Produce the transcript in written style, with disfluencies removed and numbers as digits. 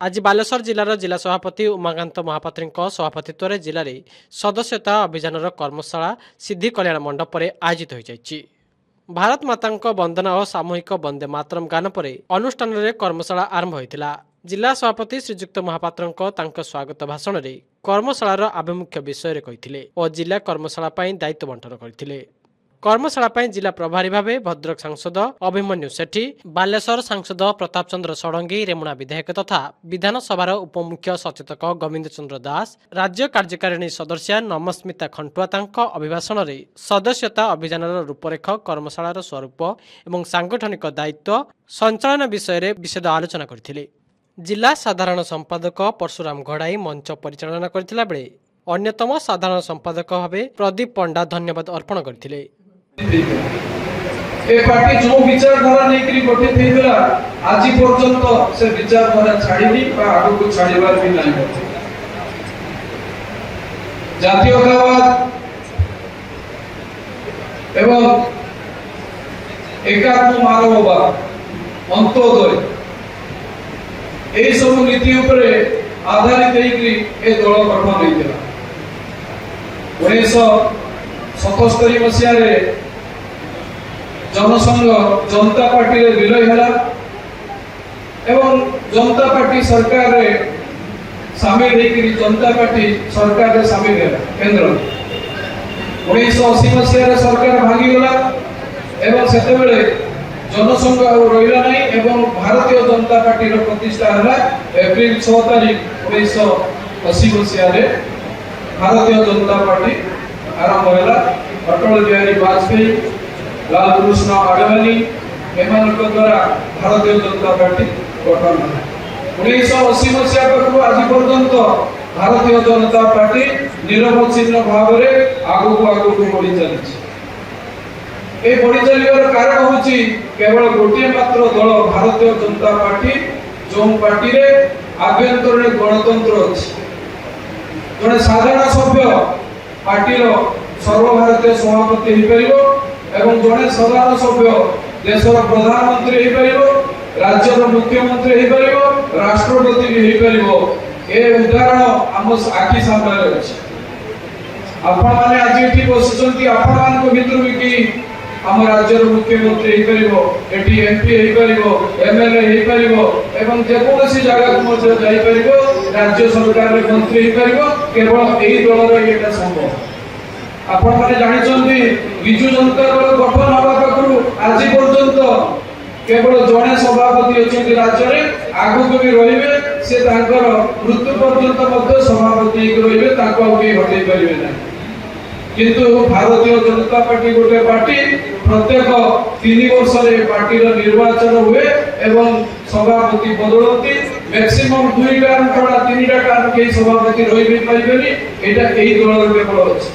आज बालेश्वर जिलार जिला सभापति उमाकांत महापात्री सभापतित्व में जिले में सदस्यता अभियान कर्मशाला सिद्धि कल्याण मंडप में आयोजित हो भारत माता वंदना और सामूहिक वंदे मातरम गान पर अनुष्ठान में कर्मशाला आरंभ होता। जिला सभापति श्रीजुक्त महापात्र स्वागत भाषण में कर्मशालार आभिमुख्य विषय कही और जिला कर्मशाला दायित्व बंटन करते। कर्मशाला जिला प्रभारी भाव भद्रक सांसद अभिमन्यु सेठी, बालेश्वर सांसद प्रताप चंद्र षडंगी, रेमुणा विधायक तथा विधानसभार उपमुख्य सचेतक गोविंद चंद्र दास, राज्य कार्यकारिणी सदस्या नमस्मिता खंटुआ अभिभाषण में सदस्यता अभियान रूपरेख, कर्मशालार स्वरूप और सांगठनिक दायित्व संचालन विषय में विशद आलोचना करथिले। जिला साधारण संपादक परशुराम घड़ाई मंच परिचालना करथिला बेले अन्यतम साधारण संपादक भाव प्रदीप पंडा धन्यवाद अर्पण करथिले। ए पार्टी जो विचारधारा नहीं गठित होता आज पर्यंत से विचारधारा छाड़ी आग को छाड़बार भी नहीं। जातीयतावाद एवं एकात्म मानववाद, अंत्योदय यही सब नीति उपरे आधारित ए दल गठन होता। 1977 मसीह जनसंघ जनता पार्टी रे विलय है एवं जनता पार्टी सरकार रे शामिल होकर जनता पार्टी सरकार रे शामिल है केंद्र। 1980 मसीह सरकार भांगीगला एवं सेते बेले जनसंघ रहा नहीं एवं भारतीय जनता पार्टी रो प्रतिष्ठा है एप्रिल 6 तारीख 1980 मसीह भारतीय जनता पार्टी आरंभ है। अटल बिहारी वाजपेयी, लाल कृष्ण आडवाणी एमान द्वारा भारतीय जनता पार्टी गठन है। 1980 मसीहा पाखु आज पर्यंत भारतीय जनता पार्टी निरवच्छिन्न भाव में आगू बढ़ी चली। बढ़ी चलवर कारण हूँ केवल गोटे मात्र दल भारतीय जनता पार्टी जो पार्टी रे आभ्यंतरीण गणतंत्र अच्छी। जड़े साधारण सभ्य पार्टी सर्वभारतीय सभापति एवं जड़े साधारण सभ्य देशर प्रधानमंत्री राज्यर मुख्यमंत्री राष्ट्रपति भी उदाहरण आम आखि सामने अच्छे। आपण मैंने आज ये बसुँच आपण मान भर कि आम राज्यर मुख्यमंत्री एमपी एमएलए एवं जेकोसी जगह को राज्य सरकार मंत्री केवल यही दल ये संभव। आपण मैंने जानते विजु जनता दल गठन हवा पाखु आज पर्यंत केवल जड़े सभापति अच्छा राज्य में आगक भी रे से मृत्यु पर्यंत सभापति रे हटई पारे ना। किंतु भारतीय जनता पार्टी गोटे पार्टी प्रत्येक 3 वर्ष पार्टी निर्वाचन हुए एवं सभापति बदलती मैक्सिमम 2 टर्म छड़ा 3टा टर्म के सभापति रही पारे। यहाँ यही दल केवल अच्छे।